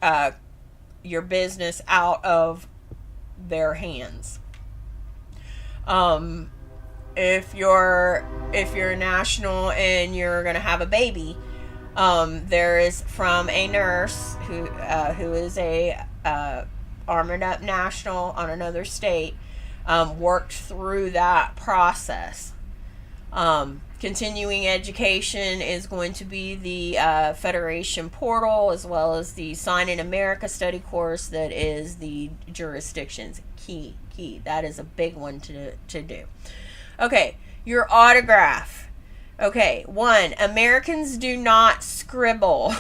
Speaker 1: business out of their hands. If you're national and you're gonna have a baby, there is from a nurse who is a armored up national on another state. Worked through that process. Continuing education is going to be the Federation portal, as well as the Sign in America study course that is the jurisdictions. Key. That is a big one to do. Okay, your autograph. Okay, 1, Americans do not scribble.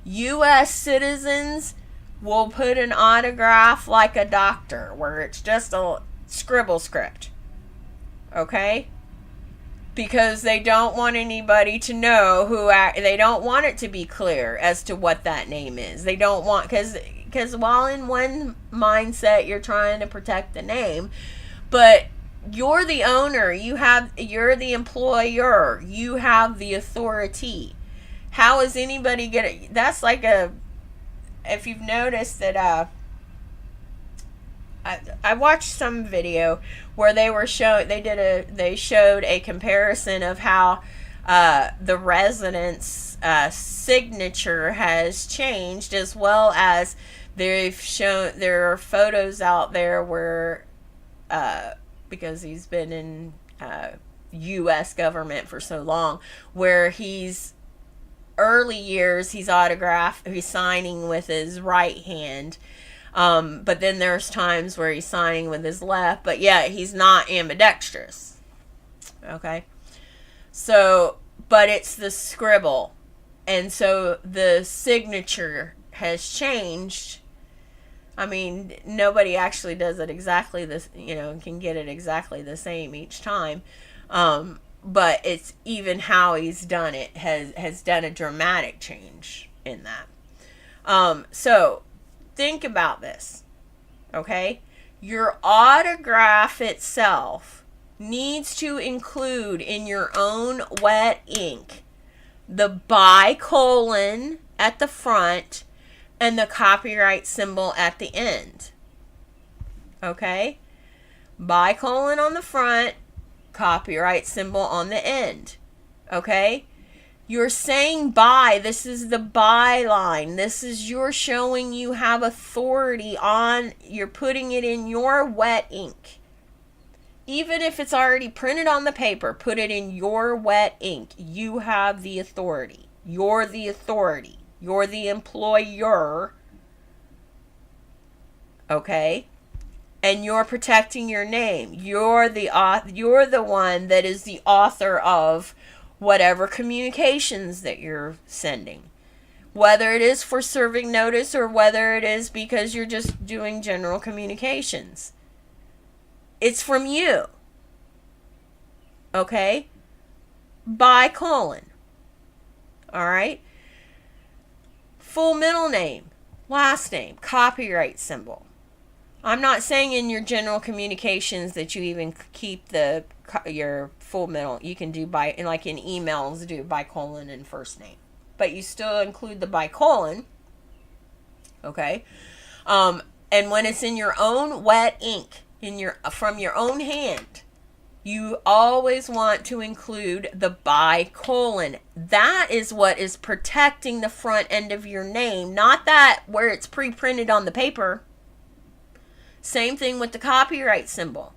Speaker 1: U.S. citizens will put an autograph like a doctor, where it's just a scribble script. Okay? Because they don't want anybody to know they don't want it to be clear as to what that name is. They don't want, because while in one mindset you're trying to protect the name, but you're the owner, you're the employer, you have the authority. How is anybody that's like if you've noticed that I watched some video where they showed a comparison of how the resident's signature has changed, as well as they've shown there are photos out there where because he's been in U.S. government for so long, where early years he's signing with his right hand, but then there's times where he's signing with his left, but yeah, he's not ambidextrous. Okay, so but it's the scribble, and so the signature has changed. I mean, nobody actually does it exactly this, can get it exactly the same each time. But it's even how he's done it has done a dramatic change in that. So think about this, okay? Your autograph itself needs to include in your own wet ink the bicolon at the front and the copyright symbol at the end. Okay? Bicolon on the front, copyright symbol on the end. Okay? You're saying by. This is the byline. This is you're showing you have authority on. You're putting it in your wet ink. Even if it's already printed on the paper, put it in your wet ink. You have the authority. You're the authority. You're the employer. Okay? And you're protecting your name. You're the one that is the author of whatever communications that you're sending. Whether it is for serving notice or whether it is because you're just doing general communications. It's from you. Okay? Bicolon. All right? Full middle name, last name, copyright symbol. I'm not saying in your general communications that you even keep your full middle. You can do like in emails, do bicolon and first name. But you still include the bicolon. Okay? And when it's in your own wet ink, from your own hand, you always want to include the bicolon. That is what is protecting the front end of your name, not that where it's pre-printed on the paper. Same thing with the copyright symbol.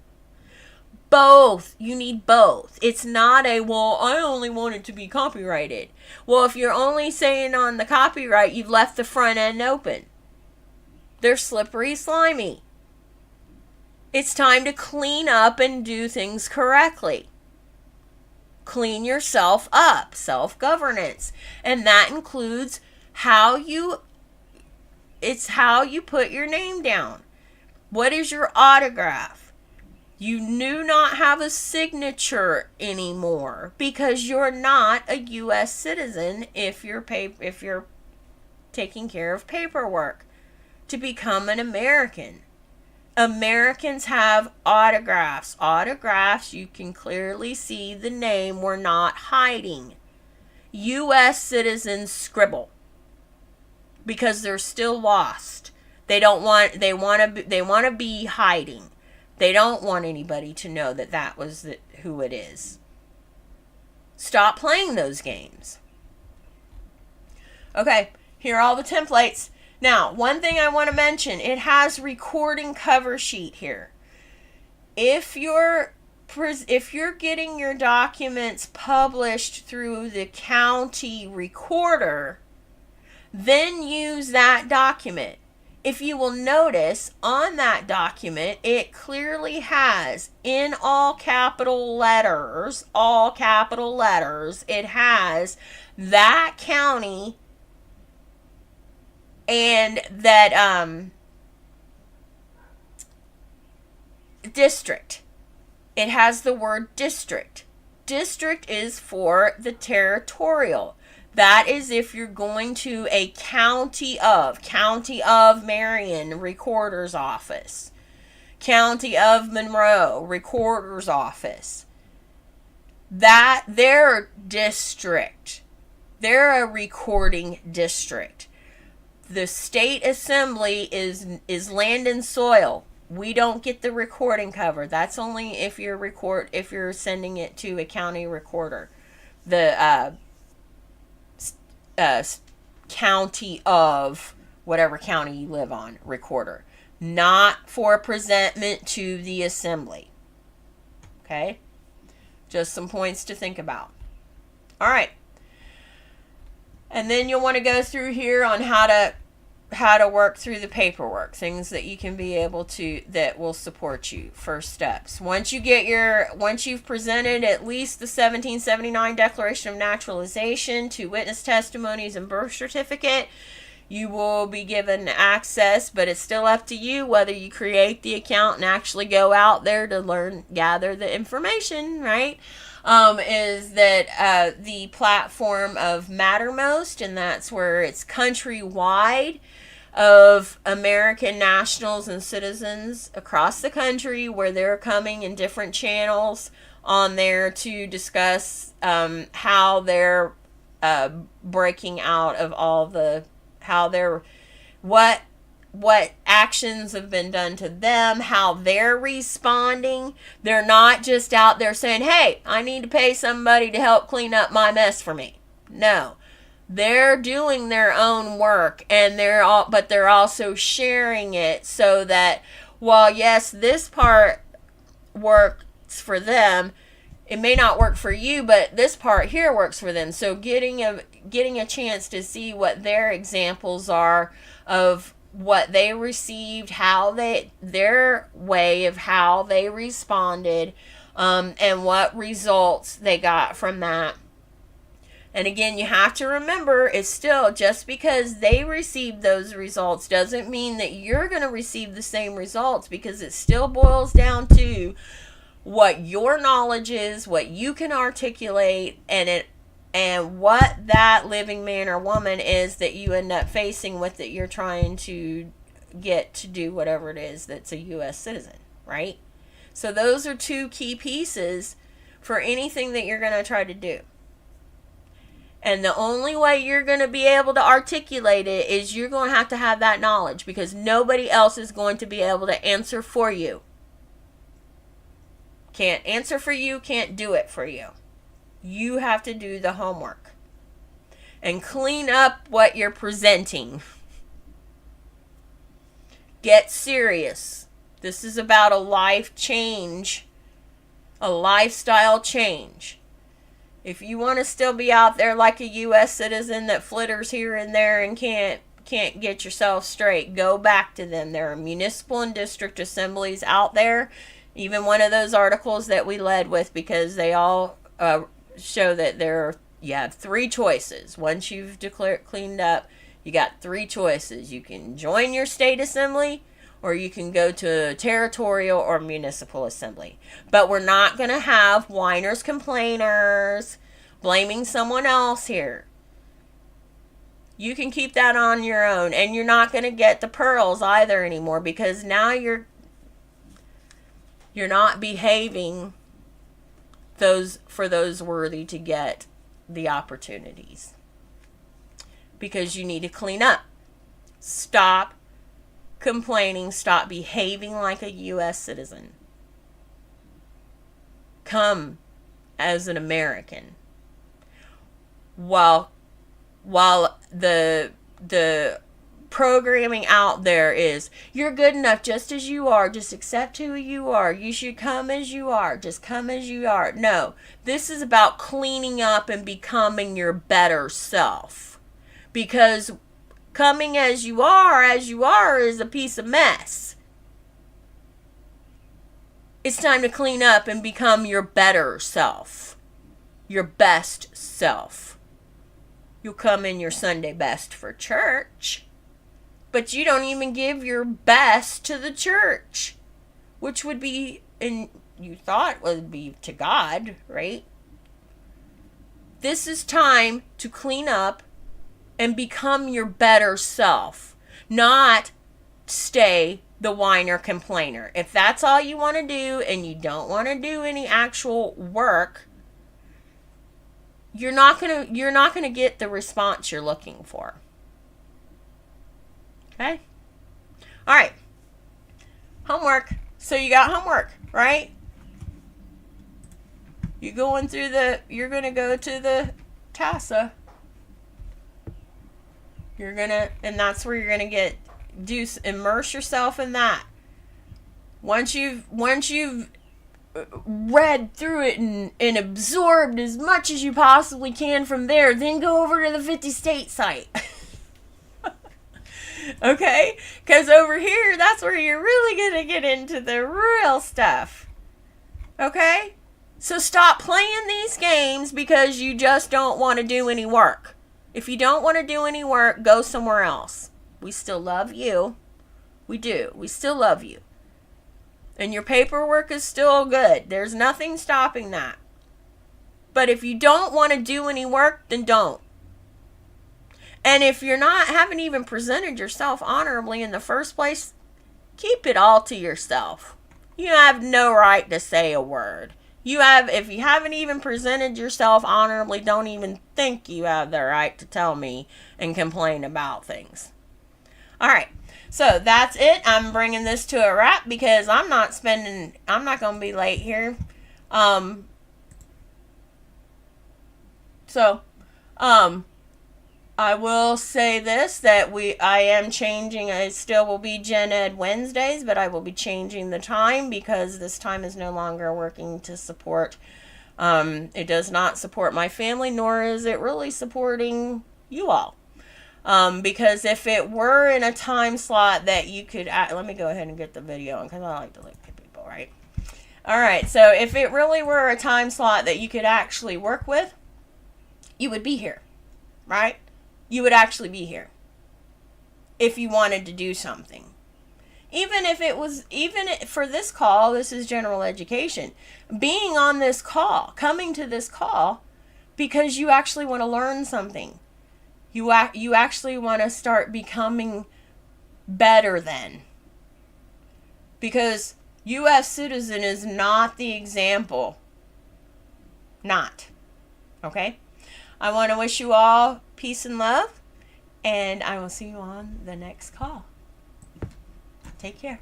Speaker 1: Both. You need both. It's not well, I only want it to be copyrighted. Well, if you're only saying on the copyright, you've left the front end open. They're slippery, slimy. It's time to clean up and do things correctly. Clean yourself up, self-governance. And that includes how you put your name down. What is your autograph? You do not have a signature anymore because you're not a U.S. citizen if you're taking care of paperwork to become an American. Americans have autographs. Autographs, you can clearly see the name. We're not hiding. U.S. citizens scribble because they're still lost. They want to be hiding. They don't want anybody to know that was who it is. Stop playing those games. Okay, here are all the templates. Now, one thing I want to mention, it has recording cover sheet here. If you're getting your documents published through the county recorder, then use that document. If you will notice on that document, it clearly has in all capital letters, it has that county and that district. It has the word district. District is for the territorial. That is if you're going to a County of Marion Recorder's Office. County of Monroe Recorder's Office. They're district. They're a recording district. The state assembly is land and soil. We don't get the recording cover. That's only if you're sending it to a county recorder. The county of whatever county you live on recorder, not for presentment to the assembly. Okay, just some points to think about. All right, and then you'll want to go through here on how to work through the paperwork, things that you can be able to, that will support you. First steps. Once you've presented at least the 1779 Declaration of Naturalization, 2 witness testimonies, and birth certificate, you will be given access, but it's still up to you whether you create the account and actually go out there to gather the information, right? Is that the platform of Mattermost, and that's where it's countrywide, of American nationals and citizens across the country, where they're coming in different channels on there to discuss how they're breaking out of all the, what actions have been done to them, how they're responding. They're not just out there saying, hey, I need to pay somebody to help clean up my mess for me. No. They're doing their own work, and they're also sharing it so that while yes, this part works for them, it may not work for you, but this part here works for them. So getting a chance to see what their examples are of what they received, their way of how they responded, and what results they got from that. And again, you have to remember, it's still, just because they received those results doesn't mean that you're going to receive the same results, because it still boils down to what your knowledge is, what you can articulate, and what that living man or woman is that you end up facing with that you're trying to get to do whatever it is that's a U.S. citizen, right? So those are two key pieces for anything that you're going to try to do. And the only way you're going to be able to articulate it is you're going to have that knowledge, because nobody else is going to be able to answer for you. Can't answer for you, can't do it for you. You have to do the homework and clean up what you're presenting. Get serious. This is about a life change, a lifestyle change. If you want to still be out there like a U.S. citizen that flitters here and there and can't get yourself straight, go back to them. There are municipal and district assemblies out there. Even one of those articles that we led with, because they all show that you have three choices. Once you've cleaned up, you got three choices. You can join your state assembly, or you can go to a territorial or municipal assembly. But we're not going to have whiners, complainers, blaming someone else here. You can keep that on your own, and you're not going to get the pearls either anymore, because now you're not behaving for those worthy to get the opportunities. Because you need to clean up. Stop complaining, stop behaving like a U.S. citizen. Come as an American. While the programming out there is, you're good enough just as you are, just accept who you are, you should come as you are, just come as you are. No, this is about cleaning up and becoming your better self. Because coming as you are is a piece of mess. It's time to clean up and become your better self. Your best self. You'll come in your Sunday best for church, but you don't even give your best to the church, which would be, and you thought would be to God, right? This is time to clean up and become your better self, not stay the whiner complainer. If that's all you want to do and you don't want to do any actual work, you're not gonna get the response you're looking for. Okay? All right. Homework. So you got homework, right? You're going to go to the TASA. And that's where you're gonna immerse yourself in that. Once you've read through it and absorbed as much as you possibly can from there, then go over to the 50 state site. Okay? Because over here, that's where you're really gonna get into the real stuff. Okay? So stop playing these games because you just don't want to do any work. If you don't want to do any work, go somewhere else. We still love you. We do. We still love you. And your paperwork is still good. There's nothing stopping that. But if you don't want to do any work, then don't. And if you're haven't even presented yourself honorably in the first place, keep it all to yourself. You have no right to say a word. If you haven't even presented yourself honorably, don't even think you have the right to tell me and complain about things. All right. So that's it. I'm bringing this to a wrap because I'm not going to be late here. I will say this, that I am changing. I still will be Gen Ed Wednesdays, but I will be changing the time because this time is no longer working to support. It does not support my family, nor is it really supporting you all. Because if it were in a time slot that you could, let me go ahead and get the video on because I like to look at people, right? All right. So if it really were a time slot that you could actually work with, you would be here, right? You would actually be here if you wanted to do something. even for this call, this is general education. Being on this call, coming to this call, because you actually want to learn something. You actually want to start becoming better than. Because U.S. citizen is not the example. Not. Okay? I want to wish you all peace and love, and I will see you on the next call. Take care.